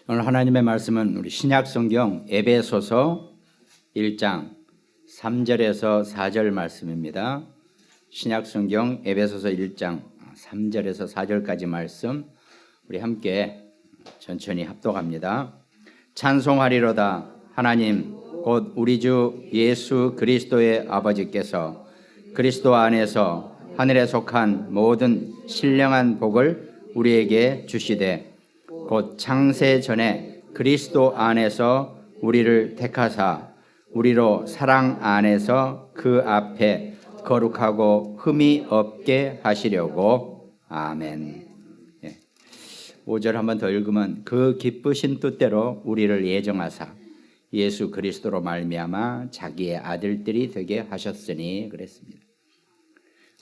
오늘 하나님의 말씀은 우리 신약 성경 에베소서 1장 3절에서 4절 말씀입니다. 신약 성경 에베소서 1장 3절에서 4절까지 말씀 우리 함께 천천히 합독합니다. 찬송하리로다. 하나님 곧 우리 주 예수 그리스도의 아버지께서 그리스도 안에서 하늘에 속한 모든 신령한 복을 우리에게 주시되 곧 창세 전에 그리스도 안에서 우리를 택하사 우리로 사랑 안에서 그 앞에 거룩하고 흠이 없게 하시려고. 아멘. 5절 한번 더 읽으면 그 기쁘신 뜻대로 우리를 예정하사 예수 그리스도로 말미암아 자기의 아들들이 되게 하셨으니 그랬습니다.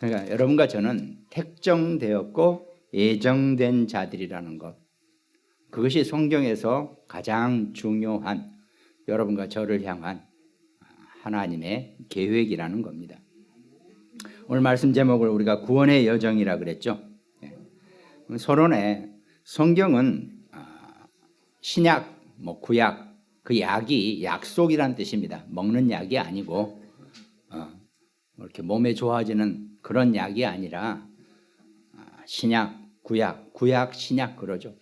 그러니까 여러분과 저는 택정되었고 예정된 자들이라는 것, 그것이 성경에서 가장 중요한 여러분과 저를 향한 하나님의 계획이라는 겁니다. 오늘 말씀 제목을 우리가 구원의 여정이라 그랬죠. 서론에 성경은 신약, 구약, 그 약이 약속이란 뜻입니다. 먹는 약이 아니고 이렇게 몸에 좋아지는 그런 약이 아니라 신약, 구약, 신약 그러죠.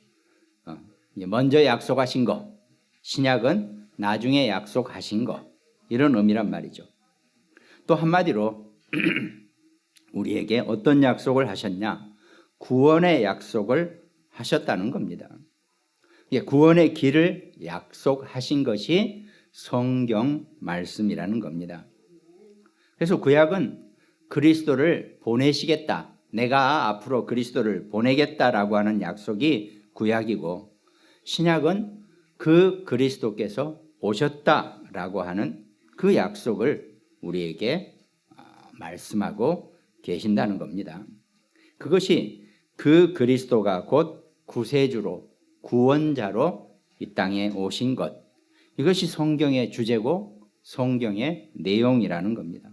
먼저 약속하신 거, 신약은 나중에 약속하신 거, 이런 의미란 말이죠. 또 한마디로 우리에게 어떤 약속을 하셨냐? 구원의 약속을 하셨다는 겁니다. 구원의 길을 약속하신 것이 성경 말씀이라는 겁니다. 그래서 구약은 그리스도를 보내시겠다, 내가 앞으로 그리스도를 보내겠다라고 하는 약속이 구약이고, 신약은 그 그리스도께서 오셨다라고 하는 그 약속을 우리에게 말씀하고 계신다는 겁니다. 그것이 그 그리스도가 곧 구세주로, 구원자로 이 땅에 오신 것, 이것이 성경의 주제고 성경의 내용이라는 겁니다.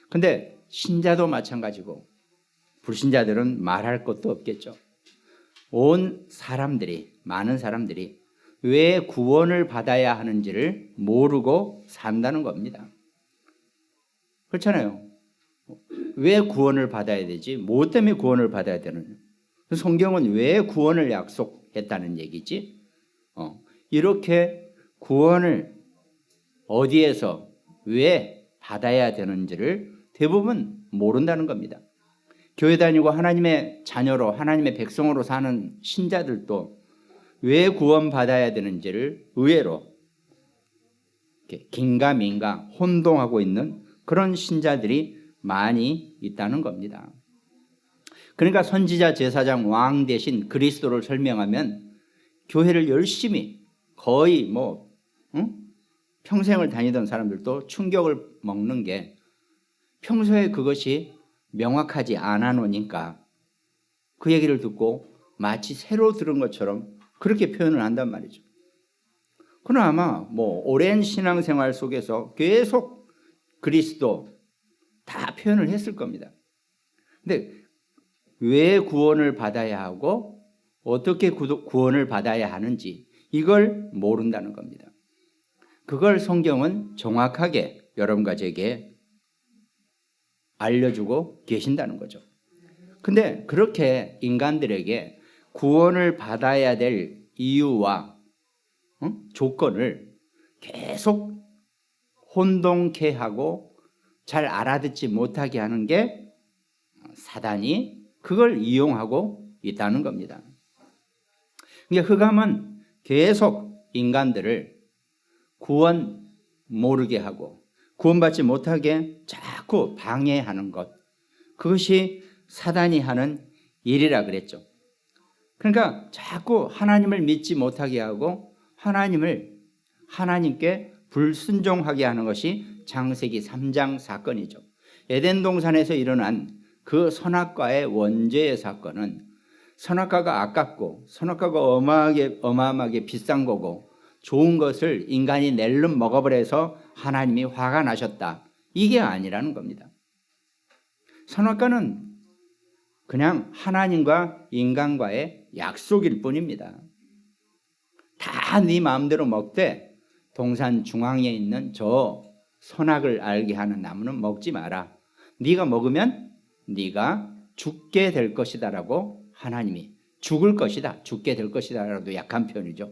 근데 신자도 마찬가지고 불신자들은 말할 것도 없겠죠. 온 사람들이, 많은 사람들이 왜 구원을 받아야 하는지를 모르고 산다는 겁니다. 그렇잖아요. 왜 구원을 받아야 되지? 뭐 때문에 구원을 받아야 되느냐? 성경은 왜 구원을 약속했다는 얘기지? 이렇게 구원을 어디에서 왜 받아야 되는지를 대부분 모른다는 겁니다. 교회 다니고 하나님의 자녀로, 하나님의 백성으로 사는 신자들도 왜 구원받아야 되는지를 의외로 긴가민가 혼동하고 있는 그런 신자들이 많이 있다는 겁니다. 그러니까 선지자, 제사장, 왕 대신 그리스도를 설명하면 교회를 열심히 거의 평생을 다니던 사람들도 충격을 먹는 게, 평소에 그것이 명확하지 않아 놓으니까 그 얘기를 듣고 마치 새로 들은 것처럼 그렇게 표현을 한단 말이죠. 그러나 아마 오랜 신앙생활 속에서 계속 그리스도 다 표현을 했을 겁니다. 근데 왜 구원을 받아야 하고 어떻게 구원을 받아야 하는지 이걸 모른다는 겁니다. 그걸 성경은 정확하게 여러분과 제게 알려주고 계신다는 거죠. 근데 그렇게 인간들에게 구원을 받아야 될 이유와 조건을 계속 혼동케 하고 잘 알아듣지 못하게 하는 게 사단이 그걸 이용하고 있다는 겁니다. 그러니까 흑암은 계속 인간들을 구원 모르게 하고 구원받지 못하게 자꾸 방해하는 것, 그것이 사단이 하는 일이라 그랬죠. 그러니까 자꾸 하나님을 믿지 못하게 하고 하나님께 불순종하게 하는 것이 창세기 3장 사건이죠. 에덴 동산에서 일어난 그 선악과의 원죄의 사건은, 선악과가 아깝고 선악과가 어마어마하게 비싼 거고 좋은 것을 인간이 낼름 먹어버려서 하나님이 화가 나셨다, 이게 아니라는 겁니다. 선악과는 그냥 하나님과 인간과의 약속일 뿐입니다. 다 네 마음대로 먹되 동산 중앙에 있는 저 선악을 알게 하는 나무는 먹지 마라. 네가 먹으면 네가 죽게 될 것이다라고 하나님이 죽을 것이다. 죽게 될 것이다라도 약한 표현이죠.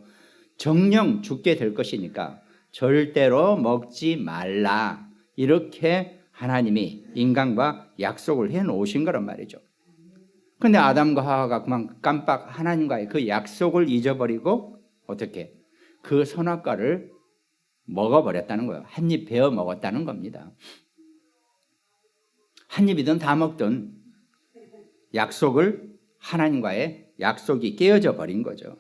정령 죽게 될 것이니까 절대로 먹지 말라. 이렇게 하나님이 인간과 약속을 해 놓으신 거란 말이죠. 그런데 아담과 하와가 그만 깜빡 하나님과의 그 약속을 잊어버리고 어떻게 그 선악과를 먹어버렸다는 거예요. 한 입 베어 먹었다는 겁니다. 한 입이든 다 먹든 약속을 하나님과의 약속이 깨어져 버린 거죠.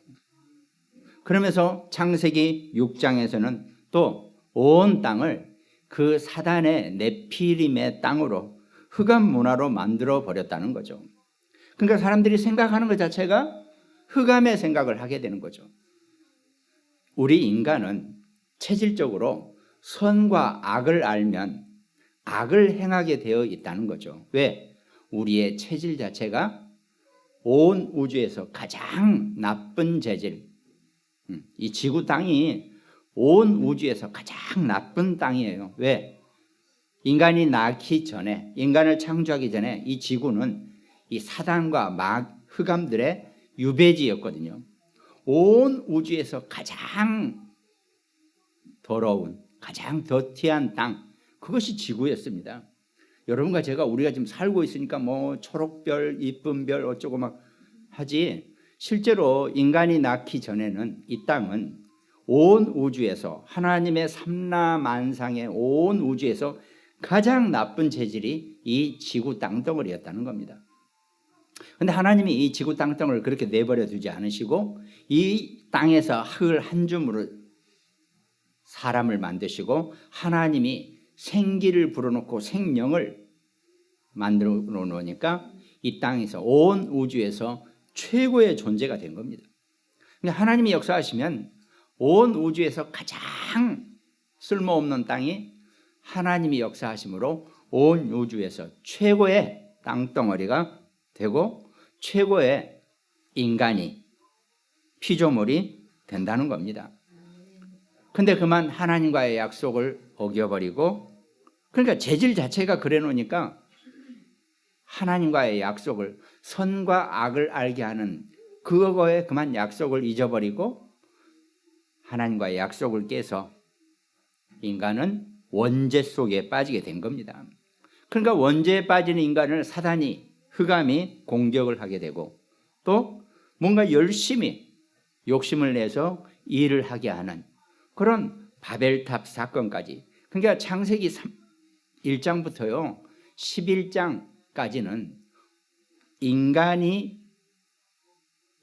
그러면서 창세기 6장에서는 또 온 땅을 그 사단의 네피림의 땅으로 흑암 문화로 만들어 버렸다는 거죠. 그러니까 사람들이 생각하는 것 자체가 흑암의 생각을 하게 되는 거죠. 우리 인간은 체질적으로 선과 악을 알면 악을 행하게 되어 있다는 거죠. 왜? 우리의 체질 자체가 온 우주에서 가장 나쁜 재질, 이 지구 땅이 온 우주에서 가장 나쁜 땅이에요. 왜? 인간이 낳기 전에, 인간을 창조하기 전에 이 지구는 이 사단과 흑암들의 유배지였거든요. 온 우주에서 가장 더러운, 가장 더티한 땅, 그것이 지구였습니다. 여러분과 제가 우리가 지금 살고 있으니까 뭐 초록별, 이쁜 별 어쩌고 막 하지, 실제로 인간이 낳기 전에는 이 땅은 온 우주에서 하나님의 삼라만상의 온 우주에서 가장 나쁜 재질이 이 지구 땅덩어리였다는 겁니다. 그런데 하나님이 이 지구 땅덩어리를 그렇게 내버려 두지 않으시고 이 땅에서 흙을 한 줌으로 사람을 만드시고 하나님이 생기를 불어넣고 생명을 만들어 놓으니까 이 땅에서 온 우주에서 최고의 존재가 된 겁니다. 그러니까 하나님이 역사하시면 온 우주에서 가장 쓸모없는 땅이 하나님이 역사하심으로 온 우주에서 최고의 땅덩어리가 되고 최고의 인간이 피조물이 된다는 겁니다. 근데 그만 하나님과의 약속을 어겨버리고, 그러니까 재질 자체가 그래 놓으니까 하나님과의 약속을, 선과 악을 알게 하는 그거에 그만 약속을 잊어버리고 하나님과의 약속을 깨서 인간은 원죄 속에 빠지게 된 겁니다. 그러니까 원죄에 빠진 인간을 사단이, 흑암이 공격을 하게 되고 또 뭔가 열심히 욕심을 내서 일을 하게 하는 그런 바벨탑 사건까지. 그러니까 창세기 1장부터요 11장까지는 인간이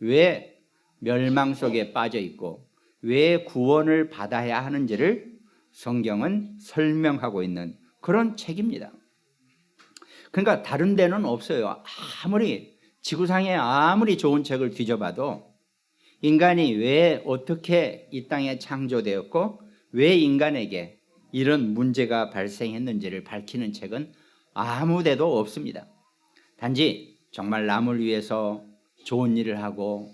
왜 멸망 속에 빠져 있고 왜 구원을 받아야 하는지를 성경은 설명하고 있는 그런 책입니다. 그러니까 다른 데는 없어요. 아무리 지구상에 아무리 좋은 책을 뒤져봐도 인간이 왜 어떻게 이 땅에 창조되었고 왜 인간에게 이런 문제가 발생했는지를 밝히는 책은 아무 데도 없습니다. 단지 정말 남을 위해서 좋은 일을 하고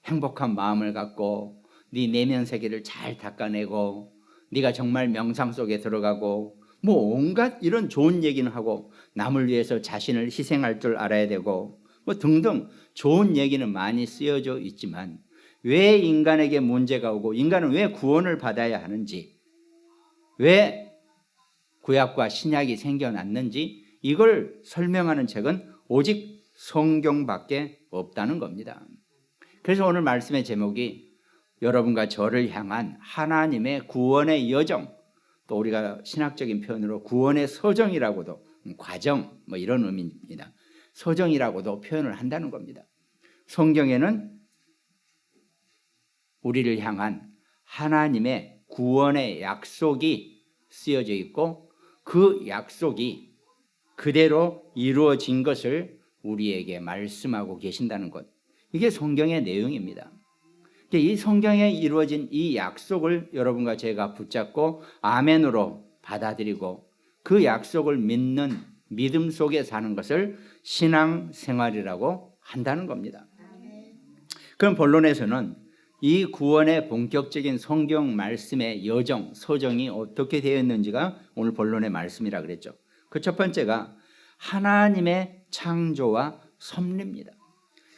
행복한 마음을 갖고 네 내면 세계를 잘 닦아내고 네가 정말 명상 속에 들어가고 뭐 온갖 이런 좋은 얘기는 하고 남을 위해서 자신을 희생할 줄 알아야 되고 뭐 등등 좋은 얘기는 많이 쓰여져 있지만 왜 인간에게 문제가 오고 인간은 왜 구원을 받아야 하는지, 왜 구약과 신약이 생겨났는지 이걸 설명하는 책은 오직 성경밖에 없다는 겁니다. 그래서 오늘 말씀의 제목이 여러분과 저를 향한 하나님의 구원의 여정, 또 우리가 신학적인 표현으로 구원의 서정이라고도, 과정 뭐 이런 의미입니다. 서정이라고도 표현을 한다는 겁니다. 성경에는 우리를 향한 하나님의 구원의 약속이 쓰여져 있고 그 약속이 그대로 이루어진 것을 우리에게 말씀하고 계신다는 것, 이게 성경의 내용입니다. 이 성경에 이루어진 이 약속을 여러분과 제가 붙잡고 아멘으로 받아들이고 그 약속을 믿는 믿음 속에 사는 것을 신앙생활이라고 한다는 겁니다. 그럼 본론에서는 이 구원의 본격적인 성경 말씀의 여정, 서정이 어떻게 되어 있는지가 오늘 본론의 말씀이라 그랬죠. 그 첫 번째가 하나님의 창조와 섭리입니다.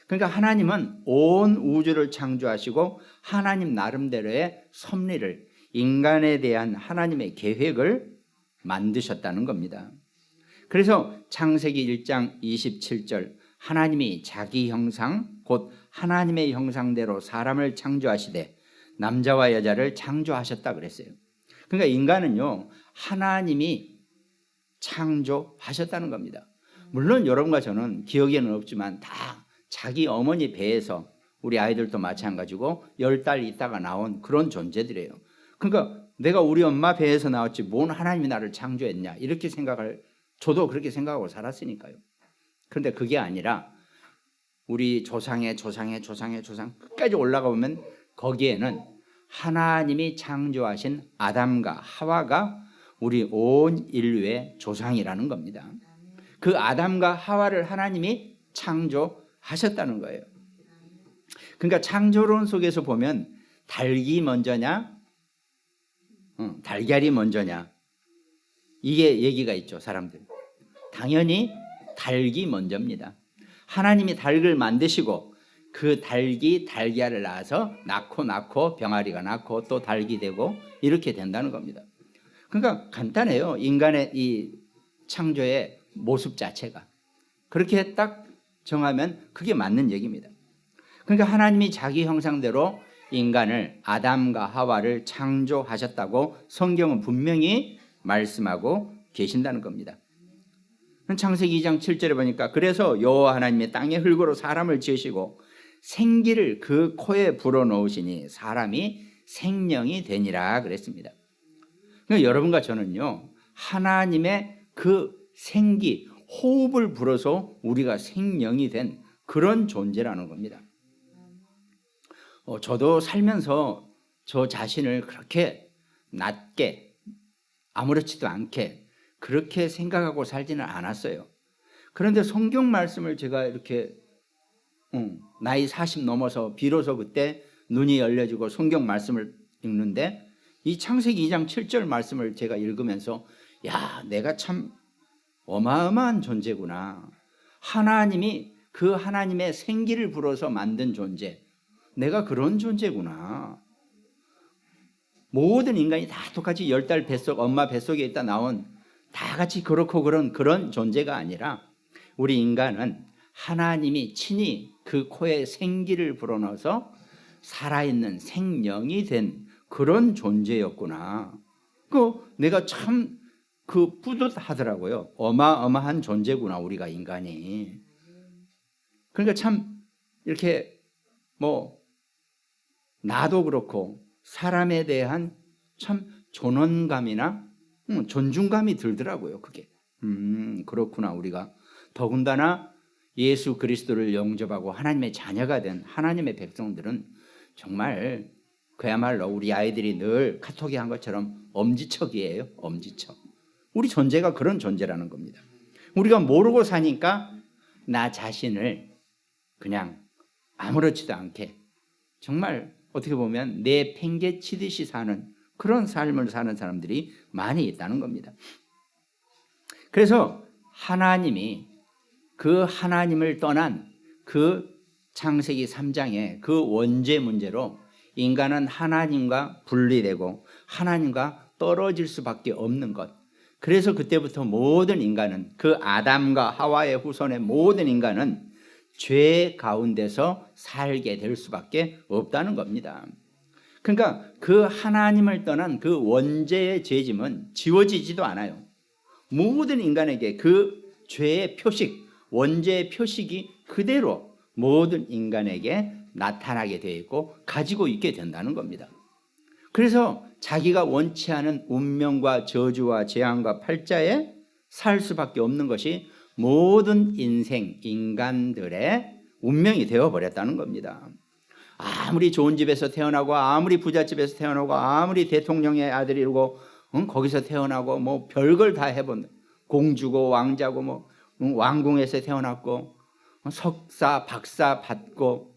그러니까 하나님은 온 우주를 창조하시고 하나님 나름대로의 섭리를, 인간에 대한 하나님의 계획을 만드셨다는 겁니다. 그래서 창세기 1장 27절 하나님이 자기 형상 곧 하나님의 형상대로 사람을 창조하시되 남자와 여자를 창조하셨다 그랬어요. 그러니까 인간은요 하나님이 창조하셨다는 겁니다. 물론 여러분과 저는 기억에는 없지만 다 자기 어머니 배에서, 우리 아이들도 마찬가지고 10달 있다가 나온 그런 존재들이에요. 그러니까 내가 우리 엄마 배에서 나왔지 뭔 하나님이 나를 창조했냐 이렇게 저도 그렇게 생각하고 살았으니까요. 그런데 그게 아니라 우리 조상의 끝까지 올라가 보면 거기에는 하나님이 창조하신 아담과 하와가 우리 온 인류의 조상이라는 겁니다. 그 아담과 하와를 하나님이 창조하셨다는 거예요. 그러니까 창조론 속에서 보면 닭이 먼저냐 달걀이 먼저냐 이게 얘기가 있죠. 사람들 당연히 닭이 먼저입니다. 하나님이 닭을 만드시고 그 닭이 달걀을 낳아서 낳고 병아리가 낳고 또 닭이 되고 이렇게 된다는 겁니다. 그러니까 간단해요. 인간의 이 창조의 모습 자체가 그렇게 딱 정하면 그게 맞는 얘기입니다. 그러니까 하나님이 자기 형상대로 인간을, 아담과 하와를 창조하셨다고 성경은 분명히 말씀하고 계신다는 겁니다. 창세기 2장 7절에 보니까 그래서 여호와 하나님이 땅의 흙으로 사람을 지으시고 생기를 그 코에 불어넣으시니 사람이 생명이 되니라 그랬습니다. 그러니까 여러분과 저는요 하나님의 그 생기, 호흡을 불어서 우리가 생명이 된 그런 존재라는 겁니다. 저도 살면서 저 자신을 그렇게 낮게 아무렇지도 않게 그렇게 생각하고 살지는 않았어요. 그런데 성경 말씀을 제가 이렇게 나이 40 넘어서 비로소 그때 눈이 열려지고 성경 말씀을 읽는데 이 창세기 2장 7절 말씀을 제가 읽으면서 야, 내가 참 어마어마한 존재구나. 하나님이 그 하나님의 생기를 불어서 만든 존재, 내가 그런 존재구나. 모든 인간이 다 똑같이 10달 뱃속, 엄마 뱃속에 있다 나온 다 같이 그렇고 그런 존재가 아니라 우리 인간은 하나님이 친히 그 코에 생기를 불어넣어서 살아있는 생명이 된 그런 존재였구나. 내가 참 뿌듯하더라고요. 어마어마한 존재구나 우리가 인간이. 그러니까 참 이렇게 나도 그렇고 사람에 대한 참 존엄감이나 존중감이 들더라고요. 그게 그렇구나. 우리가 더군다나 예수 그리스도를 영접하고 하나님의 자녀가 된 하나님의 백성들은 정말 그야말로 우리 아이들이 늘 카톡에 한 것처럼 엄지척이에요. 엄지척. 우리 존재가 그런 존재라는 겁니다. 우리가 모르고 사니까 나 자신을 그냥 아무렇지도 않게 정말 어떻게 보면 내 팽개치듯이 사는 그런 삶을 사는 사람들이 많이 있다는 겁니다. 그래서 하나님이 그 하나님을 떠난 그 창세기 3장의 그 원죄 문제로 인간은 하나님과 분리되고 하나님과 떨어질 수밖에 없는 것. 그래서 그때부터 모든 인간은 그 아담과 하와의 후손의 모든 인간은 죄 가운데서 살게 될 수밖에 없다는 겁니다. 그러니까 그 하나님을 떠난 그 원죄의 죄짐은 지워지지도 않아요. 모든 인간에게 그 죄의 표식, 원죄의 표식이 그대로 모든 인간에게 나타나게 되어 있고 가지고 있게 된다는 겁니다. 그래서 자기가 원치 않은 운명과 저주와 재앙과 팔자에 살 수밖에 없는 것이 모든 인간들의 운명이 되어버렸다는 겁니다. 아무리 좋은 집에서 태어나고 아무리 부잣집에서 태어나고 아무리 대통령의 아들이고 거기서 태어나고 별걸 다 해본 공주고 왕자고 왕궁에서 태어났고 석사 박사 받고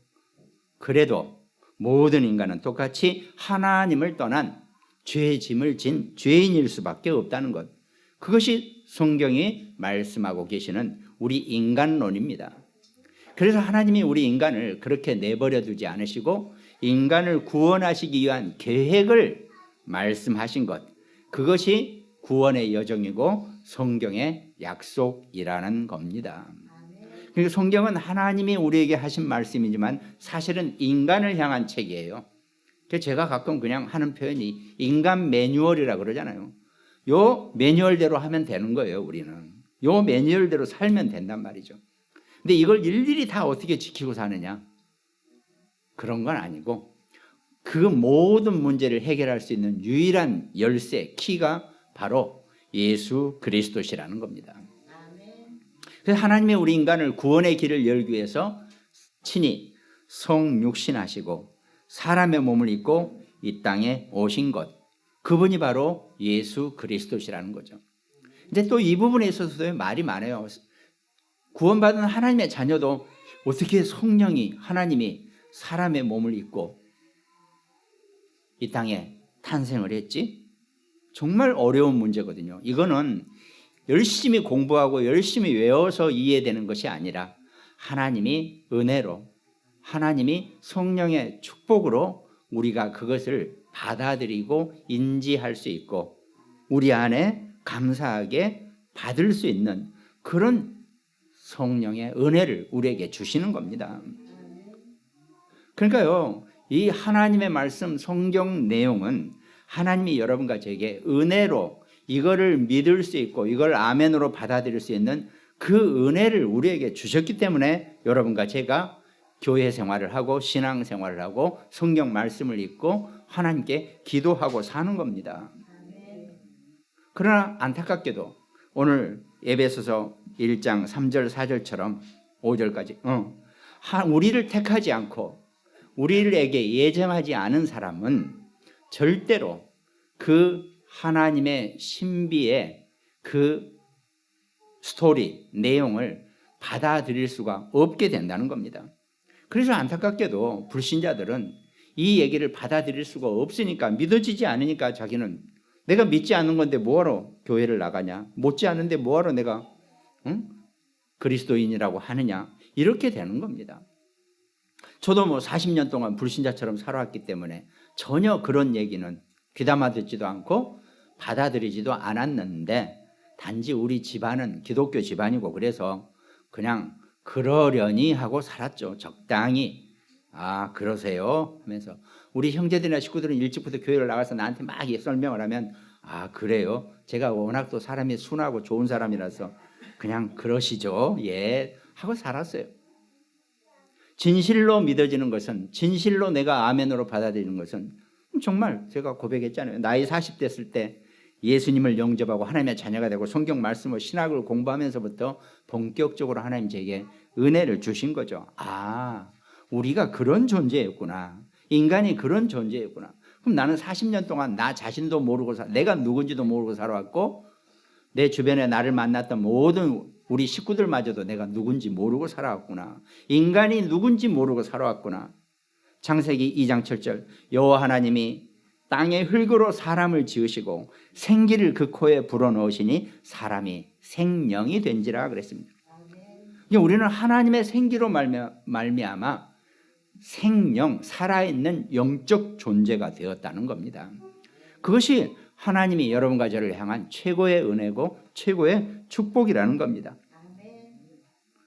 그래도 모든 인간은 똑같이 하나님을 떠난 죄의 짐을 진 죄인일 수밖에 없다는 것. 그것이 성경이 말씀하고 계시는 우리 인간론입니다. 그래서 하나님이 우리 인간을 그렇게 내버려 두지 않으시고 인간을 구원하시기 위한 계획을 말씀하신 것. 그것이 구원의 여정이고 성경의 약속이라는 겁니다. 그러니까 성경은 하나님이 우리에게 하신 말씀이지만 사실은 인간을 향한 책이에요. 그래서 제가 가끔 그냥 하는 표현이 인간 매뉴얼이라고 그러잖아요. 요 매뉴얼대로 하면 되는 거예요. 우리는 요 매뉴얼대로 살면 된단 말이죠. 근데 이걸 일일이 다 어떻게 지키고 사느냐? 그런 건 아니고 그 모든 문제를 해결할 수 있는 유일한 열쇠, 키가 바로 예수 그리스도시라는 겁니다. 그래서 하나님이 우리 인간을 구원의 길을 열기 위해서 친히 성육신하시고 사람의 몸을 입고 이 땅에 오신 것, 그분이 바로 예수 그리스도시라는 거죠. 이제 또 이 부분에 있어서도 말이 많아요. 구원받은 하나님의 자녀도 어떻게 성령이 하나님이 사람의 몸을 입고 이 땅에 탄생을 했지? 정말 어려운 문제거든요. 이거는 열심히 공부하고 열심히 외워서 이해되는 것이 아니라 하나님이 은혜로, 하나님이 성령의 축복으로 우리가 그것을 받아들이고 인지할 수 있고 우리 안에 감사하게 받을 수 있는 그런 성령의 은혜를 우리에게 주시는 겁니다. 그러니까요, 이 하나님의 말씀 성경 내용은 하나님이 여러분과 저에게 은혜로 이거를 믿을 수 있고 이걸 아멘으로 받아들일 수 있는 그 은혜를 우리에게 주셨기 때문에 여러분과 제가 교회 생활을 하고 신앙 생활을 하고 성경 말씀을 읽고 하나님께 기도하고 사는 겁니다. 그러나 안타깝게도 오늘 에베소서 1장 3절 4절처럼 5절까지 우리를 택하지 않고 우리에게 예정하지 않은 사람은 절대로 그 하나님의 신비의 그 스토리, 내용을 받아들일 수가 없게 된다는 겁니다. 그래서 안타깝게도 불신자들은 이 얘기를 받아들일 수가 없으니까, 믿어지지 않으니까 자기는 내가 믿지 않는 건데 뭐하러 교회를 나가냐, 못지 않은데 뭐하러 내가 그리스도인이라고 하느냐, 이렇게 되는 겁니다. 저도 40년 동안 불신자처럼 살아왔기 때문에 전혀 그런 얘기는 귀담아 듣지도 않고 받아들이지도 않았는데, 단지 우리 집안은 기독교 집안이고 그래서 그냥 그러려니 하고 살았죠. 적당히. 아, 그러세요? 하면서 우리 형제들이나 식구들은 일찍부터 교회를 나가서 나한테 막 설명을 하면, 아, 그래요? 제가 워낙 또 사람이 순하고 좋은 사람이라서 그냥 그러시죠. 예, 하고 살았어요. 진실로 믿어지는 것은, 진실로 내가 아멘으로 받아들이는 것은, 정말 제가 고백했잖아요. 나이 40 됐을 때 예수님을 영접하고 하나님의 자녀가 되고 성경 말씀을 신학을 공부하면서부터 본격적으로 하나님 제게 은혜를 주신 거죠. 아, 우리가 그런 존재였구나. 인간이 그런 존재였구나. 그럼 나는 40년 동안 나 자신도 모르고 내가 누군지도 모르고 살아왔고, 내 주변에 나를 만났던 모든 우리 식구들마저도 내가 누군지 모르고 살아왔구나. 인간이 누군지 모르고 살아왔구나. 창세기 2장 7절, 여호와 하나님이 땅의 흙으로 사람을 지으시고 생기를 그 코에 불어넣으시니 사람이 생명이 된지라 그랬습니다. 우리는 하나님의 생기로 말미암아 생명, 살아있는 영적 존재가 되었다는 겁니다. 그것이 하나님이 여러분과 저를 향한 최고의 은혜고 최고의 축복이라는 겁니다.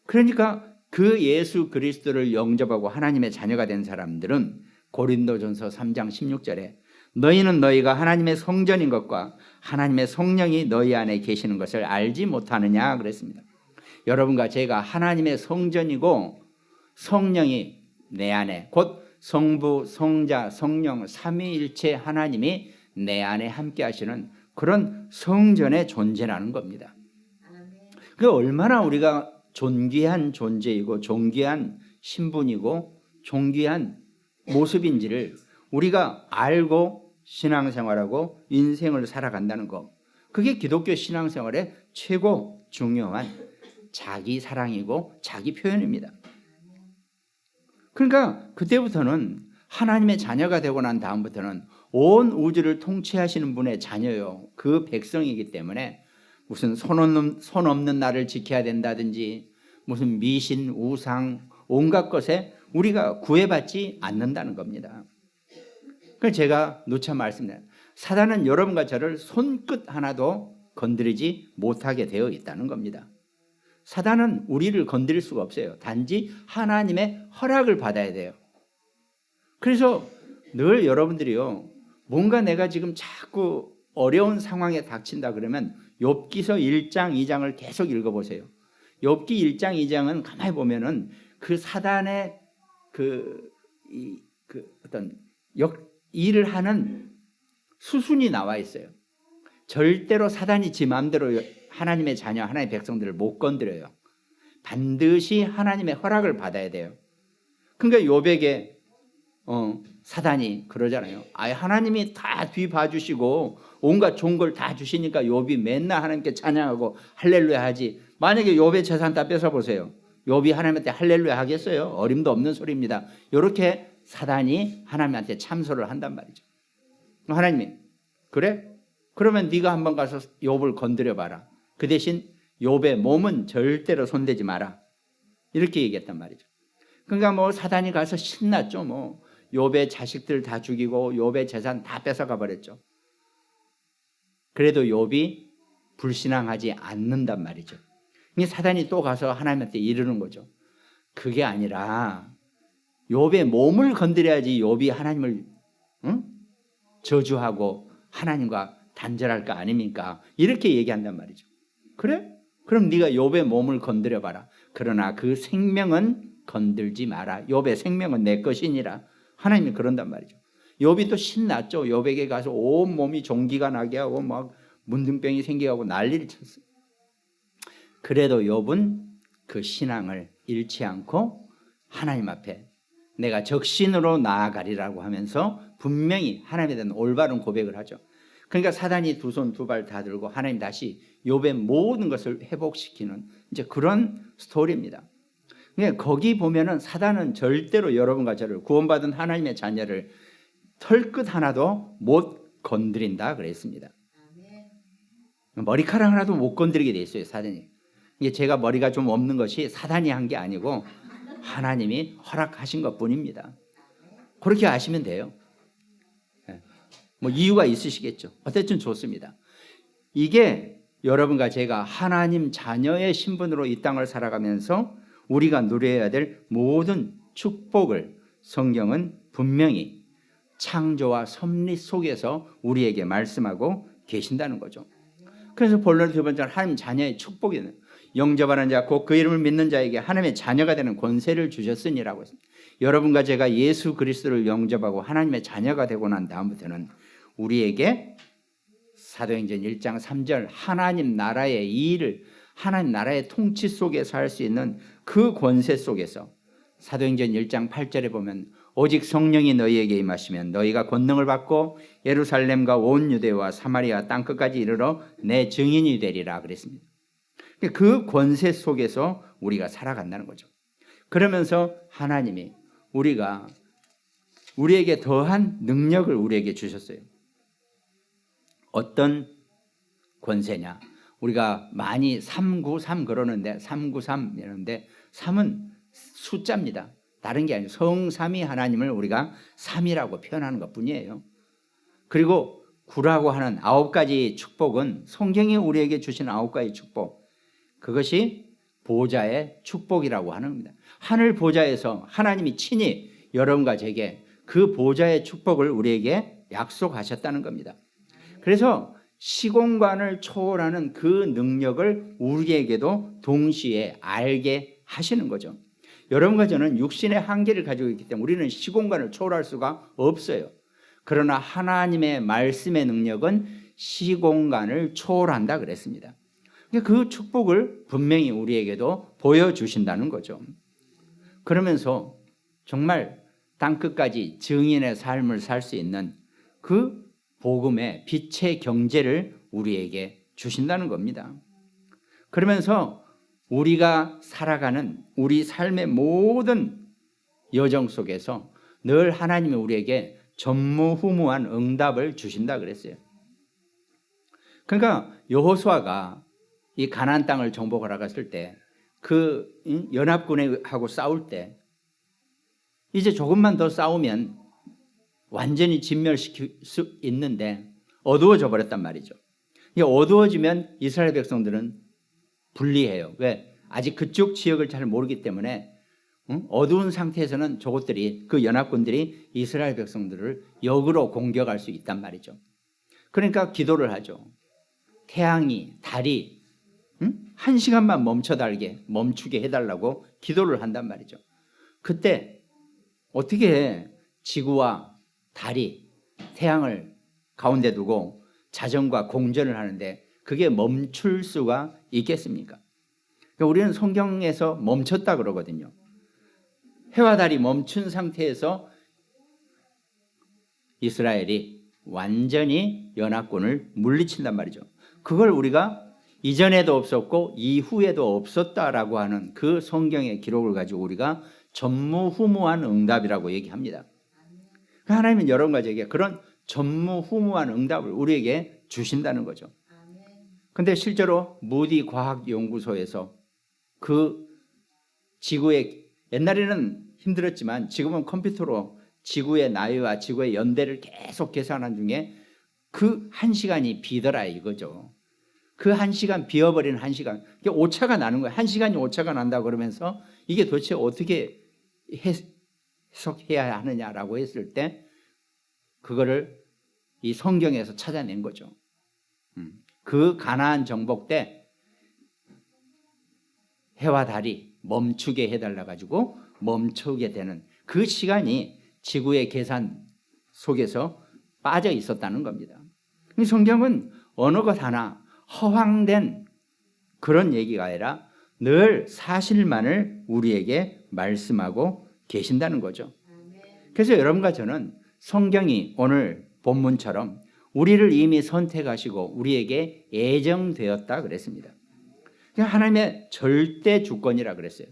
그러니까 그 예수 그리스도를 영접하고 하나님의 자녀가 된 사람들은 고린도전서 3장 16절에 너희는 너희가 하나님의 성전인 것과 하나님의 성령이 너희 안에 계시는 것을 알지 못하느냐 그랬습니다. 여러분과 제가 하나님의 성전이고 성령이 내 안에, 곧 성부, 성자, 성령 삼위일체 하나님이 내 안에 함께 하시는 그런 성전의 존재라는 겁니다. 그 얼마나 우리가 존귀한 존재이고 존귀한 신분이고 존귀한 모습인지를 우리가 알고 신앙생활하고 인생을 살아간다는 것, 그게 기독교 신앙생활의 최고 중요한 자기 사랑이고 자기 표현입니다. 그러니까 그때부터는 하나님의 자녀가 되고 난 다음부터는 온 우주를 통치하시는 분의 자녀요, 그 백성이기 때문에 무슨 손 없는 나를 지켜야 된다든지 무슨 미신, 우상, 온갖 것에 우리가 구애받지 않는다는 겁니다. 그래서 제가 누차 말씀드려요. 사단은 여러분과 저를 손끝 하나도 건드리지 못하게 되어 있다는 겁니다. 사단은 우리를 건드릴 수가 없어요. 단지 하나님의 허락을 받아야 돼요. 그래서 늘 여러분들이요, 뭔가 내가 지금 자꾸 어려운 상황에 닥친다 그러면 욥기서 1장 2장을 계속 읽어보세요. 욥기 1장 2장은 가만히 보면은 그 사단의 어떤 일을 하는 수순이 나와 있어요. 절대로 사단이 지 마음대로 하나님의 자녀, 하나님의 백성들을 못 건드려요. 반드시 하나님의 허락을 받아야 돼요. 그러니까 욥에게 사단이 그러잖아요. 하나님이 다 뒤 봐주시고 온갖 좋은 걸 다 주시니까 욥이 맨날 하나님께 찬양하고 할렐루야 하지. 만약에 욥의 재산 다 뺏어보세요. 욥이 하나님한테 할렐루야 하겠어요? 어림도 없는 소리입니다. 이렇게 사단이 하나님한테 참소를 한단 말이죠. 하나님이 그래? 그러면 네가 한번 가서 욥을 건드려 봐라. 그 대신 욥의 몸은 절대로 손대지 마라. 이렇게 얘기했단 말이죠. 그러니까 뭐 사단이 가서 신났죠. 뭐 욥의 자식들 다 죽이고 욥의 재산 다 뺏어가 버렸죠. 그래도 욥이 불신앙하지 않는단 말이죠. 사단이 또 가서 하나님한테 이르는 거죠. 그게 아니라 욥의 몸을 건드려야지 욥이 하나님을 저주하고 하나님과 단절할 거 아닙니까? 이렇게 얘기한단 말이죠. 그래? 그럼 네가 욥의 몸을 건드려 봐라. 그러나 그 생명은 건들지 마라. 욥의 생명은 내 것이니라. 하나님이 그런단 말이죠. 욥이 또 신났죠. 욥에게 가서 온 몸이 종기가 나게 하고 막 문둥병이 생기고 난리를 쳤어요. 그래도 욥은 그 신앙을 잃지 않고 하나님 앞에 내가 적신으로 나아가리라고 하면서 분명히 하나님에 대한 올바른 고백을 하죠. 그러니까 사단이 두 손 두 발 다 들고 하나님 다시 욥의 모든 것을 회복시키는 이제 그런 스토리입니다. 그러니까 거기 보면은 사단은 절대로 여러분과 저를 구원받은 하나님의 자녀를 털끝 하나도 못 건드린다 그랬습니다. 머리카락 하나도 못 건드리게 돼 있어요, 사단이. 이게 제가 머리가 좀 없는 것이 사단이 한 게 아니고 하나님이 허락하신 것뿐입니다. 그렇게 아시면 돼요. 뭐 이유가 있으시겠죠. 어쨌든 좋습니다. 이게 여러분과 제가 하나님 자녀의 신분으로 이 땅을 살아가면서 우리가 누려야 될 모든 축복을 성경은 분명히 창조와 섭리 속에서 우리에게 말씀하고 계신다는 거죠. 그래서 본론 두 번째는 하나님 자녀의 축복이는 영접하는 자 곧 그 이름을 믿는 자에게 하나님의 자녀가 되는 권세를 주셨으니라고 했습니다. 여러분과 제가 예수 그리스도를 영접하고 하나님의 자녀가 되고 난 다음부터는 우리에게 사도행전 1장 3절 하나님 나라의 이 일을 하나님 나라의 통치 속에서 할 수 있는 그 권세 속에서 사도행전 1장 8절에 보면 오직 성령이 너희에게 임하시면 너희가 권능을 받고 예루살렘과 온 유대와 사마리아 땅끝까지 이르러 내 증인이 되리라 그랬습니다. 그 권세 속에서 우리가 살아간다는 거죠. 그러면서 하나님이 우리에게 더한 능력을 우리에게 주셨어요. 어떤 권세냐? 우리가 많이 393 그러는데 393 이러는데 3은 숫자입니다. 다른 게 아니에요. 성삼위 하나님을 우리가 3이라고 표현하는 것뿐이에요. 그리고 9라고 하는 9가지 축복은 성경이 우리에게 주신 9가지 축복, 그것이 보좌의 축복이라고 하는 겁니다. 하늘 보좌에서 하나님이 친히 여러분과 제게 그 보좌의 축복을 우리에게 약속하셨다는 겁니다. 그래서 시공간을 초월하는 그 능력을 우리에게도 동시에 알게 하시는 거죠. 여러분과 저는 육신의 한계를 가지고 있기 때문에 우리는 시공간을 초월할 수가 없어요. 그러나 하나님의 말씀의 능력은 시공간을 초월한다 그랬습니다. 그 축복을 분명히 우리에게도 보여주신다는 거죠. 그러면서 정말 땅끝까지 증인의 삶을 살 수 있는 그 복음의 빛의 경제를 우리에게 주신다는 겁니다. 그러면서 우리가 살아가는 우리 삶의 모든 여정 속에서 늘 하나님이 우리에게 전무후무한 응답을 주신다 그랬어요. 그러니까 여호수아가 이 가나안 땅을 정복하러 갔을 때 그 연합군하고 싸울 때 이제 조금만 더 싸우면 완전히 진멸시킬 수 있는데 어두워져 버렸단 말이죠. 이게 어두워지면 이스라엘 백성들은 불리해요. 왜? 아직 그쪽 지역을 잘 모르기 때문에 어두운 상태에서는 저것들이 그 연합군들이 이스라엘 백성들을 역으로 공격할 수 있단 말이죠. 그러니까 기도를 하죠. 태양이 달이 1시간만 멈추게 해달라고 기도를 한단 말이죠. 그때 어떻게 지구와 달이 태양을 가운데 두고 자전과 공전을 하는데 그게 멈출 수가 있겠습니까? 그러니까 우리는 성경에서 멈췄다 그러거든요. 해와 달이 멈춘 상태에서 이스라엘이 완전히 연합군을 물리친단 말이죠. 그걸 우리가 이전에도 없었고 이후에도 없었다라고 하는 그 성경의 기록을 가지고 우리가 전무후무한 응답이라고 얘기합니다. 하나님은 여러 가지에게 그런 전무후무한 응답을 우리에게 주신다는 거죠. 그런데 실제로 무디 과학연구소에서 그 지구의 옛날에는 힘들었지만 지금은 컴퓨터로 지구의 나이와 지구의 연대를 계속 계산한 중에 그 1시간이 비더라 이거죠. 그 1시간 비어버리는 1시간 이게 오차가 나는 거예요. 1시간이 오차가 난다 그러면서 이게 도대체 어떻게 해석해야 하느냐라고 했을 때 그거를 이 성경에서 찾아낸 거죠. 그 가나안 정복 때 해와 달이 멈추게 해달라 가지고 멈추게 되는 그 시간이 지구의 계산 속에서 빠져 있었다는 겁니다. 성경은 어느 것 하나 허황된 그런 얘기가 아니라 늘 사실만을 우리에게 말씀하고 계신다는 거죠. 그래서 여러분과 저는 성경이 오늘 본문처럼 우리를 이미 선택하시고 우리에게 예정되었다 그랬습니다. 하나님의 절대 주권이라 그랬어요.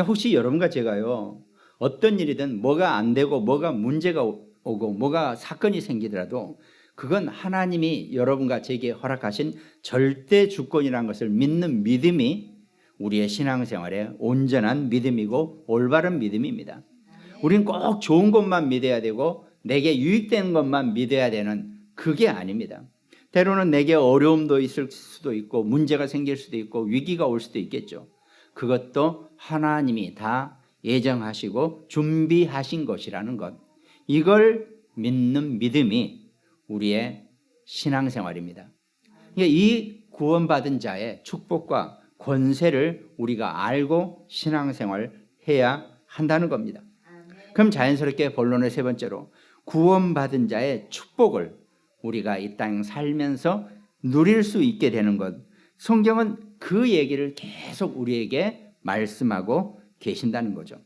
혹시 여러분과 제가요 어떤 일이든 뭐가 안 되고 뭐가 문제가 오고 뭐가 사건이 생기더라도 그건 하나님이 여러분과 제게 허락하신 절대 주권이라는 것을 믿는 믿음이 우리의 신앙생활의 온전한 믿음이고 올바른 믿음입니다. 우리는 꼭 좋은 것만 믿어야 되고 내게 유익되는 것만 믿어야 되는 그게 아닙니다. 때로는 내게 어려움도 있을 수도 있고 문제가 생길 수도 있고 위기가 올 수도 있겠죠. 그것도 하나님이 다 예정하시고 준비하신 것이라는 것, 이걸 믿는 믿음이 우리의 신앙생활입니다. 이 구원받은 자의 축복과 권세를 우리가 알고 신앙생활해야 한다는 겁니다. 그럼 자연스럽게 본론의 세 번째로 구원받은 자의 축복을 우리가 이 땅 살면서 누릴 수 있게 되는 것, 성경은 그 얘기를 계속 우리에게 말씀하고 계신다는 거죠.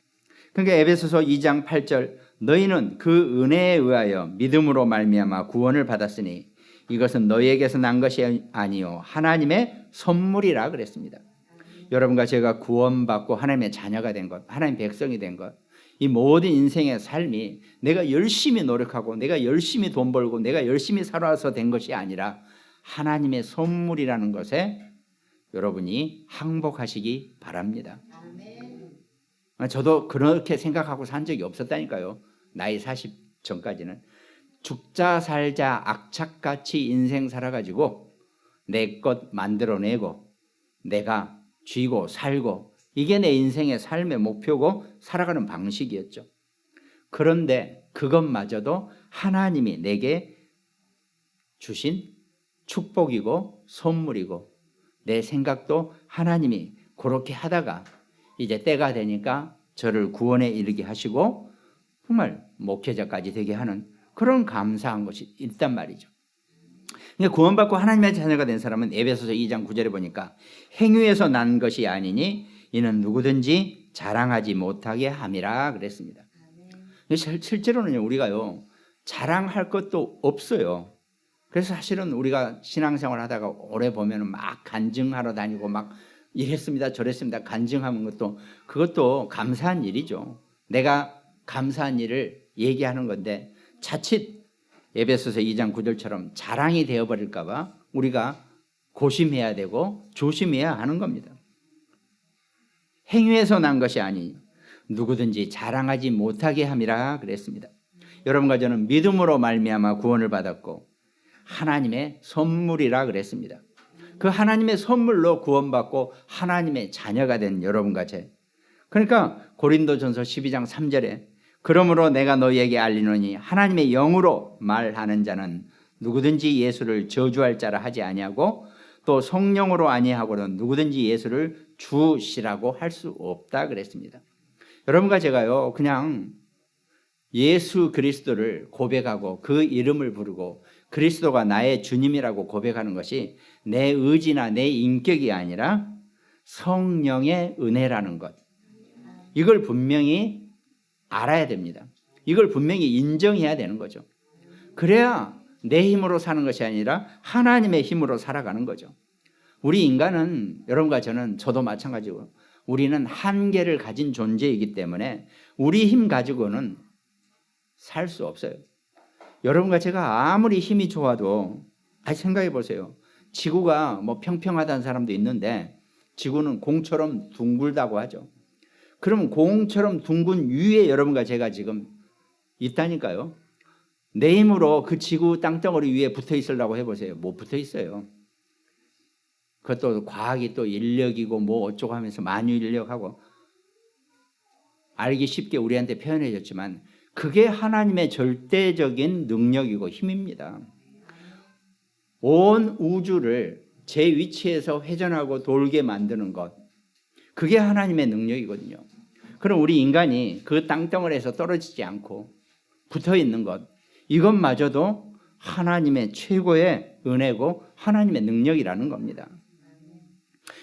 그러니까 에베소서 2장 8절 너희는 그 은혜에 의하여 믿음으로 말미암아 구원을 받았으니 이것은 너희에게서 난 것이 아니요 하나님의 선물이라 그랬습니다. 여러분과 제가 구원받고 하나님의 자녀가 된 것, 하나님의 백성이 된 것, 이 모든 인생의 삶이 내가 열심히 노력하고 내가 열심히 돈 벌고 내가 열심히 살아서 된 것이 아니라 하나님의 선물이라는 것에 여러분이 항복하시기 바랍니다. 저도 그렇게 생각하고 산 적이 없었다니까요. 나이 40 전까지는 죽자 살자 악착같이 인생 살아가지고 내 것 만들어내고 내가 쥐고 살고 이게 내 인생의 삶의 목표고 살아가는 방식이었죠. 그런데 그것마저도 하나님이 내게 주신 축복이고 선물이고 내 생각도 하나님이 그렇게 하다가 이제 때가 되니까 저를 구원에 이르게 하시고 정말 목회자까지 되게 하는 그런 감사한 것이 있단 말이죠. 구원받고 하나님의 자녀가 된 사람은 에베소서 2장 9절에 보니까 행위에서 난 것이 아니니 이는 누구든지 자랑하지 못하게 함이라 그랬습니다. 실제로는 우리가요 자랑할 것도 없어요. 그래서 사실은 우리가 신앙생활 하다가 오래 보면 막 간증하러 다니고 막 이랬습니다 저랬습니다 간증하는 것도 그것도 감사한 일이죠. 내가 감사한 일을 얘기하는 건데 자칫 에베소서 2장 9절처럼 자랑이 되어버릴까 봐 우리가 고심해야 되고 조심해야 하는 겁니다. 행위에서 난 것이 아니 누구든지 자랑하지 못하게 함이라 그랬습니다. 여러분과 저는 믿음으로 말미암아 구원을 받았고 하나님의 선물이라 그랬습니다. 그 하나님의 선물로 구원받고 하나님의 자녀가 된 여러분과 제, 그러니까 고린도전서 12장 3절에 그러므로 내가 너희에게 알리노니 하나님의 영으로 말하는 자는 누구든지 예수를 저주할 자라 하지 아니하고 또 성령으로 아니하고는 누구든지 예수를 주시라고 할 수 없다 그랬습니다. 여러분과 제가요 그냥 예수 그리스도를 고백하고 그 이름을 부르고 그리스도가 나의 주님이라고 고백하는 것이 내 의지나 내 인격이 아니라 성령의 은혜라는 것, 이걸 분명히 알아야 됩니다. 이걸 분명히 인정해야 되는 거죠. 그래야 내 힘으로 사는 것이 아니라 하나님의 힘으로 살아가는 거죠. 우리 인간은, 여러분과 저는, 저도 마찬가지고 우리는 한계를 가진 존재이기 때문에 우리 힘 가지고는 살 수 없어요. 여러분과 제가 아무리 힘이 좋아도 생각해 보세요. 지구가 뭐 평평하다는 사람도 있는데 지구는 공처럼 둥글다고 하죠. 그러면 공처럼 둥근 위에 여러분과 제가 지금 있다니까요. 내 힘으로 그 지구 땅덩어리 위에 붙어 있으려고 해보세요. 못 붙어 있어요. 그것도 과학이 또 인력이고 뭐 어쩌고 하면서 만유인력하고 알기 쉽게 우리한테 표현해 줬지만 그게 하나님의 절대적인 능력이고 힘입니다. 온 우주를 제 위치에서 회전하고 돌게 만드는 것, 그게 하나님의 능력이거든요. 그럼 우리 인간이 그 땅덩어리에서 떨어지지 않고 붙어 있는 것, 이것마저도 하나님의 최고의 은혜고 하나님의 능력이라는 겁니다.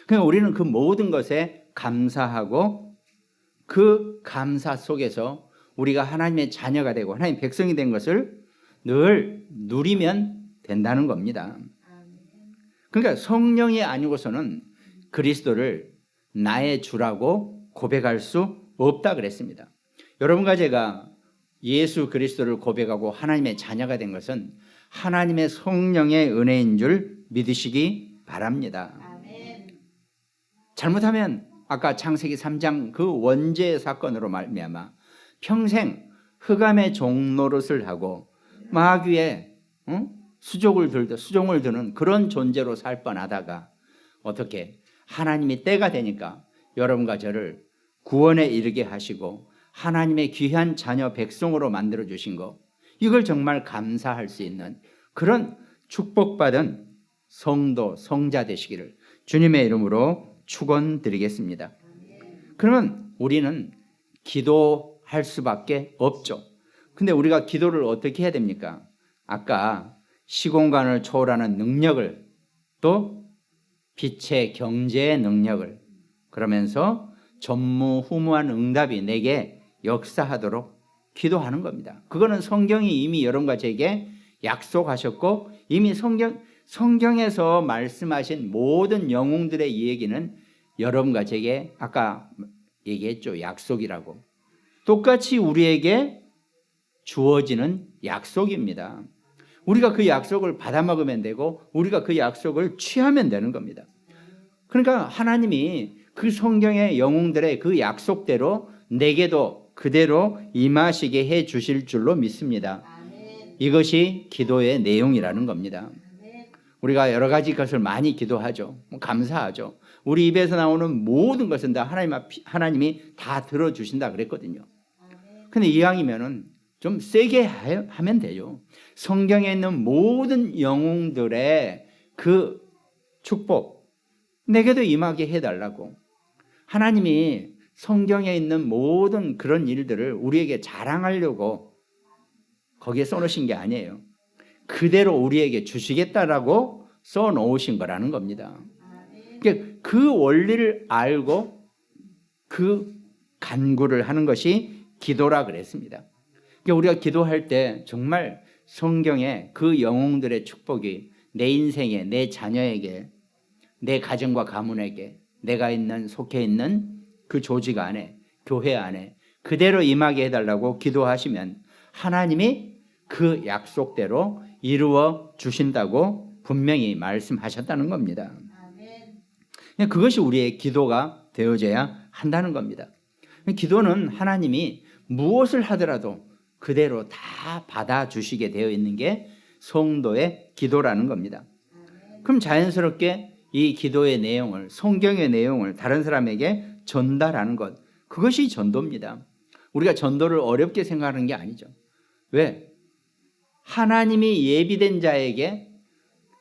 그러니까 우리는 그 모든 것에 감사하고 그 감사 속에서 우리가 하나님의 자녀가 되고 하나님의 백성이 된 것을 늘 누리면 된다는 겁니다. 그러니까 성령이 아니고서는 그리스도를 나의 주라고 고백할 수 없다 그랬습니다. 여러분과 제가 예수 그리스도를 고백하고 하나님의 자녀가 된 것은 하나님의 성령의 은혜인 줄 믿으시기 바랍니다. 잘못하면 아까 창세기 3장 그 원죄 사건으로 말미암아 평생 흑암의 종노릇을 하고 마귀의 수종을 드는 그런 존재로 살 뻔하다가 어떻게 하나님이 때가 되니까 여러분과 저를 구원에 이르게 하시고 하나님의 귀한 자녀 백성으로 만들어 주신 거, 이걸 정말 감사할 수 있는 그런 축복받은 성도 성자 되시기를 주님의 이름으로 축원드리겠습니다. 그러면 우리는 기도할 수밖에 없죠. 근데 우리가 기도를 어떻게 해야 됩니까? 아까 시공간을 초월하는 능력을, 또 빛의 경제의 능력을, 그러면서 전무후무한 응답이 내게 역사하도록 기도하는 겁니다. 그거는 성경이 이미 여러분과 제게 약속하셨고 이미 성경에서 말씀하신 모든 영웅들의 이 얘기는 여러분과 제게 아까 얘기했죠. 약속이라고. 똑같이 우리에게 주어지는 약속입니다. 우리가 그 약속을 받아먹으면 되고 우리가 그 약속을 취하면 되는 겁니다. 그러니까 하나님이 그 성경의 영웅들의 그 약속대로 내게도 그대로 임하시게 해 주실 줄로 믿습니다. 이것이 기도의 내용이라는 겁니다. 우리가 여러 가지 것을 많이 기도하죠. 감사하죠. 우리 입에서 나오는 모든 것은 다 하나님이 다 들어주신다 그랬거든요. 근데 이왕이면은 좀 세게 하면 돼요. 성경에 있는 모든 영웅들의 그 축복 내게도 임하게 해달라고. 하나님이 성경에 있는 모든 그런 일들을 우리에게 자랑하려고 거기에 써놓으신 게 아니에요. 그대로 우리에게 주시겠다라고 써놓으신 거라는 겁니다. 그러니까 그 원리를 알고 그 간구를 하는 것이 기도라 그랬습니다. 그러니까 우리가 기도할 때 정말 성경에 그 영웅들의 축복이 내 인생에, 내 자녀에게, 내 가정과 가문에게, 내가 속해 있는 그 조직 안에, 교회 안에 그대로 임하게 해달라고 기도하시면 하나님이 그 약속대로 이루어 주신다고 분명히 말씀하셨다는 겁니다. 그것이 우리의 기도가 되어져야 한다는 겁니다. 기도는 하나님이 무엇을 하더라도 그대로 다 받아주시게 되어 있는 게 성도의 기도라는 겁니다. 그럼 자연스럽게 이 기도의 내용을, 성경의 내용을 다른 사람에게 전달하는 것, 그것이 전도입니다. 우리가 전도를 어렵게 생각하는 게 아니죠. 왜? 하나님이 예비된 자에게,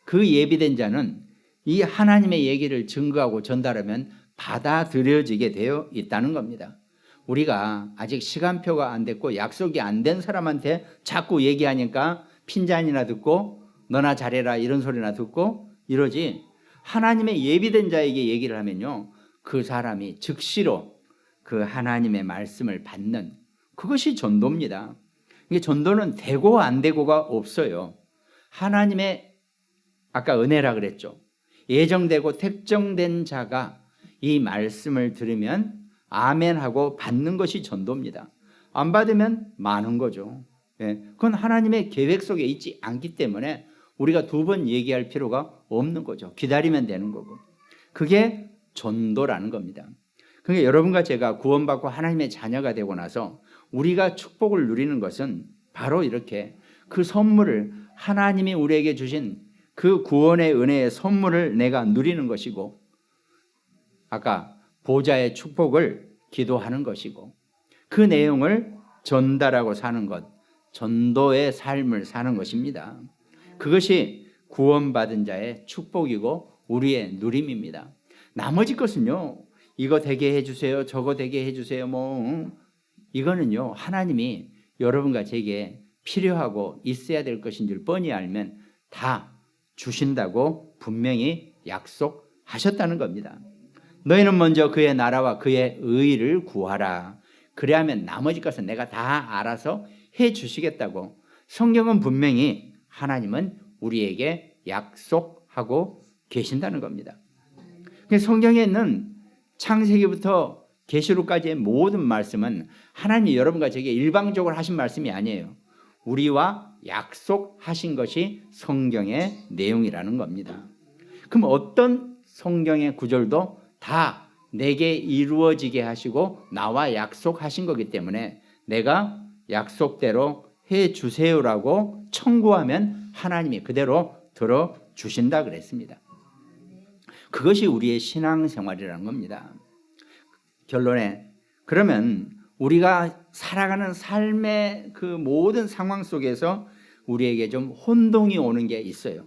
그 예비된 자는 이 하나님의 얘기를 증거하고 전달하면 받아들여지게 되어 있다는 겁니다. 우리가 아직 시간표가 안 됐고 약속이 안 된 사람한테 자꾸 얘기하니까 핀잔이나 듣고 너나 잘해라 이런 소리나 듣고 이러지, 하나님의 예비된 자에게 얘기를 하면요, 그 사람이 즉시로 그 하나님의 말씀을 받는, 그것이 전도입니다. 이게 전도는 되고 안 되고가 없어요. 하나님의, 아까 은혜라 그랬죠. 예정되고 택정된 자가 이 말씀을 들으면 아멘하고 받는 것이 전도입니다. 안 받으면 많은 거죠. 그건 하나님의 계획 속에 있지 않기 때문에 우리가 두 번 얘기할 필요가 없는 거죠. 기다리면 되는 거고. 그게 전도라는 겁니다. 그러니까 여러분과 제가 구원받고 하나님의 자녀가 되고 나서 우리가 축복을 누리는 것은 바로 이렇게 그 선물을, 하나님이 우리에게 주신 그 구원의 은혜의 선물을 내가 누리는 것이고, 아까 보좌의 축복을 기도하는 것이고, 그 내용을 전달하고 사는 것, 전도의 삶을 사는 것입니다. 그것이 구원받은 자의 축복이고 우리의 누림입니다. 나머지 것은요, 이거 되게 해주세요, 저거 되게 해주세요, 이거는요, 하나님이 여러분과 제게 필요하고 있어야 될 것인 줄 뻔히 알면 다 주신다고 분명히 약속하셨다는 겁니다. 너희는 먼저 그의 나라와 그의 의를 구하라. 그래야면 나머지 것은 내가 다 알아서 해 주시겠다고 성경은 분명히 하나님은 우리에게 약속하고 계신다는 겁니다. 성경에 있는 창세기부터 계시록까지의 모든 말씀은 하나님이 여러분과 제게 일방적으로 하신 말씀이 아니에요. 우리와 약속하신 것이 성경의 내용이라는 겁니다. 그럼 어떤 성경의 구절도 다 내게 이루어지게 하시고 나와 약속하신 거기 때문에 내가 약속대로 해 주세요라고 청구하면 하나님이 그대로 들어주신다 그랬습니다. 그것이 우리의 신앙생활이라는 겁니다. 결론에, 그러면 우리가 살아가는 삶의 그 모든 상황 속에서 우리에게 좀 혼동이 오는 게 있어요.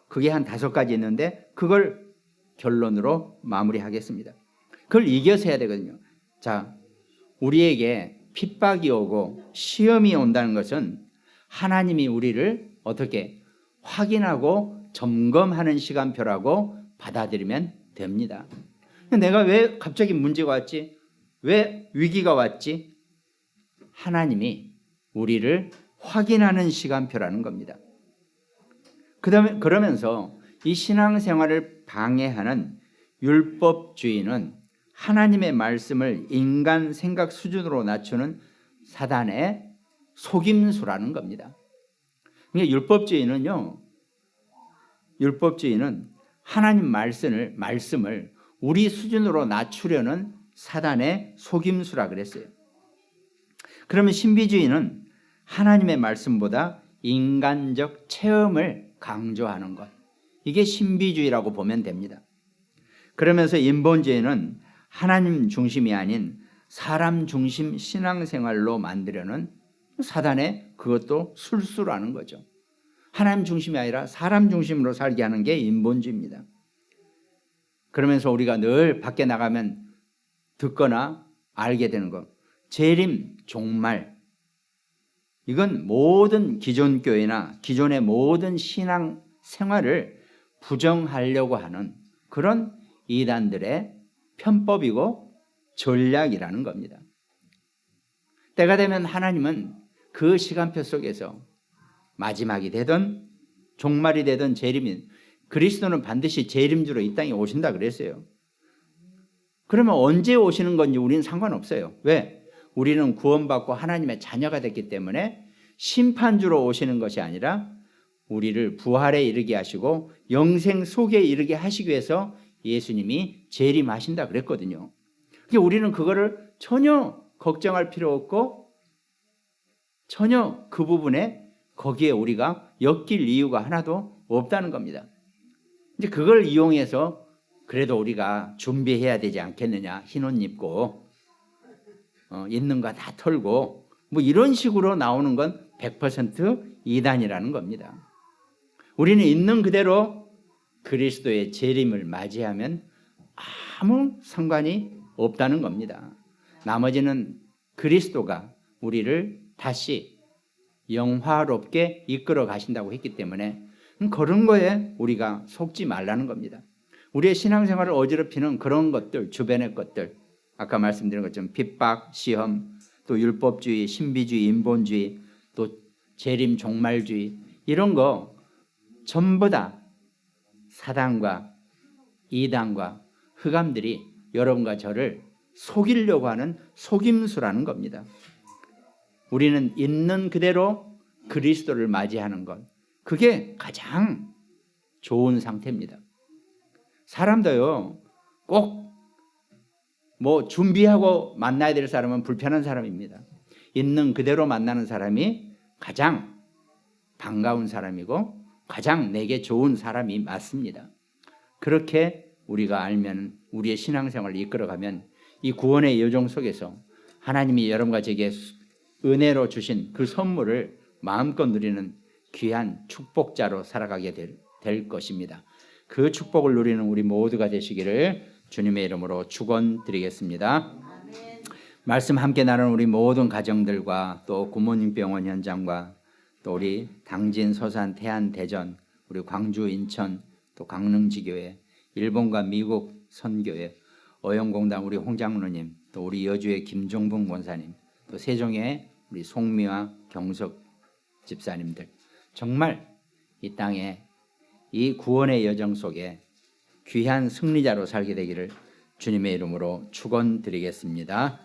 그게 한 5가지 있는데 그걸 결론으로 마무리하겠습니다. 그걸 이겨서 해야 되거든요. 자, 우리에게 핍박이 오고 시험이 온다는 것은 하나님이 우리를 어떻게 확인하고 점검하는 시간표라고 받아들이면 됩니다. 내가 왜 갑자기 문제가 왔지? 왜 위기가 왔지? 하나님이 우리를 확인하는 시간표라는 겁니다. 그러면서 이 신앙생활을 방해하는 율법주의는 하나님의 말씀을 인간 생각 수준으로 낮추는 사단의 속임수라는 겁니다. 그러니까 율법주의는 하나님 말씀을 우리 수준으로 낮추려는 사단의 속임수라 그랬어요. 그러면 신비주의는 하나님의 말씀보다 인간적 체험을 강조하는 것, 이게 신비주의라고 보면 됩니다. 그러면서 인본주의는 하나님 중심이 아닌 사람 중심 신앙생활로 만들려는 사단의 그것도 술수라는 거죠. 하나님 중심이 아니라 사람 중심으로 살게 하는 게 인본주의입니다. 그러면서 우리가 늘 밖에 나가면 듣거나 알게 되는 것, 재림, 종말, 이건 모든 기존 교회나 기존의 모든 신앙 생활을 부정하려고 하는 그런 이단들의 편법이고 전략이라는 겁니다. 때가 되면 하나님은 그 시간표 속에서 마지막이 되든 종말이 되든 재림이, 그리스도는 반드시 재림주로 이 땅에 오신다 그랬어요. 그러면 언제 오시는 건지 우리는 상관없어요. 왜? 우리는 구원받고 하나님의 자녀가 됐기 때문에 심판주로 오시는 것이 아니라 우리를 부활에 이르게 하시고 영생 속에 이르게 하시기 위해서 예수님이 재림하신다 그랬거든요. 그러니까 우리는 그거를 전혀 걱정할 필요 없고 전혀 그 부분에 거기에 우리가 엮일 이유가 하나도 없다는 겁니다. 이제 그걸 이용해서 그래도 우리가 준비해야 되지 않겠느냐, 흰 옷 입고 있는 거 다 털고 뭐 이런 식으로 나오는 건 100% 이단이라는 겁니다. 우리는 있는 그대로 그리스도의 재림을 맞이하면 아무 상관이 없다는 겁니다. 나머지는 그리스도가 우리를 다시 영화롭게 이끌어 가신다고 했기 때문에 그런 거에 우리가 속지 말라는 겁니다. 우리의 신앙생활을 어지럽히는 그런 것들, 주변의 것들, 아까 말씀드린 것처럼 핍박, 시험, 또 율법주의, 신비주의, 인본주의, 또 재림 종말주의, 이런 거 전부 다 사단과 이단과 흑암들이 여러분과 저를 속이려고 하는 속임수라는 겁니다. 우리는 있는 그대로 그리스도를 맞이하는 것, 그게 가장 좋은 상태입니다. 사람도요, 꼭 뭐 준비하고 만나야 될 사람은 불편한 사람입니다. 있는 그대로 만나는 사람이 가장 반가운 사람이고 가장 내게 좋은 사람이 맞습니다. 그렇게 우리가 알면 우리의 신앙생활을 이끌어가면 이 구원의 여정 속에서 하나님이 여러분과 제게 은혜로 주신 그 선물을 마음껏 누리는 귀한 축복자로 살아가게 될 것입니다. 그 축복을 누리는 우리 모두가 되시기를 주님의 이름으로 축원드리겠습니다. 말씀 함께 나누는 우리 모든 가정들과 또 굿모닝 병원 현장과 또 우리 당진, 서산, 태안, 대전, 우리 광주, 인천, 또 강릉지교회, 일본과 미국 선교회, 어영공단 우리 홍장로님, 또 우리 여주의 김종분 권사님, 또 세종의 우리 송미화 경석 집사님들, 정말 이 땅에 이 구원의 여정 속에 귀한 승리자로 살게 되기를 주님의 이름으로 축원드리겠습니다.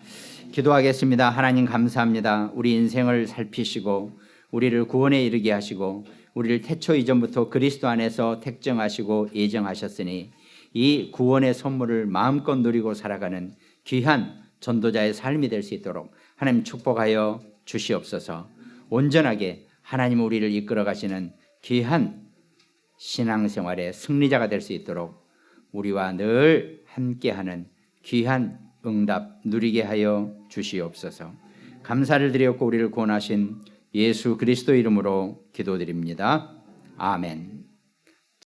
기도하겠습니다. 하나님 감사합니다. 우리 인생을 살피시고 우리를 구원에 이르게 하시고 우리를 태초 이전부터 그리스도 안에서 택정하시고 예정하셨으니 이 구원의 선물을 마음껏 누리고 살아가는 귀한 전도자의 삶이 될 수 있도록 하나님 축복하여 주시옵소서. 온전하게 하나님 우리를 이끌어 가시는 귀한 신앙생활의 승리자가 될 수 있도록 우리와 늘 함께하는 귀한 응답 누리게 하여 주시옵소서. 감사를 드렸고 우리를 구원하신 예수 그리스도 이름으로 기도드립니다. 아멘.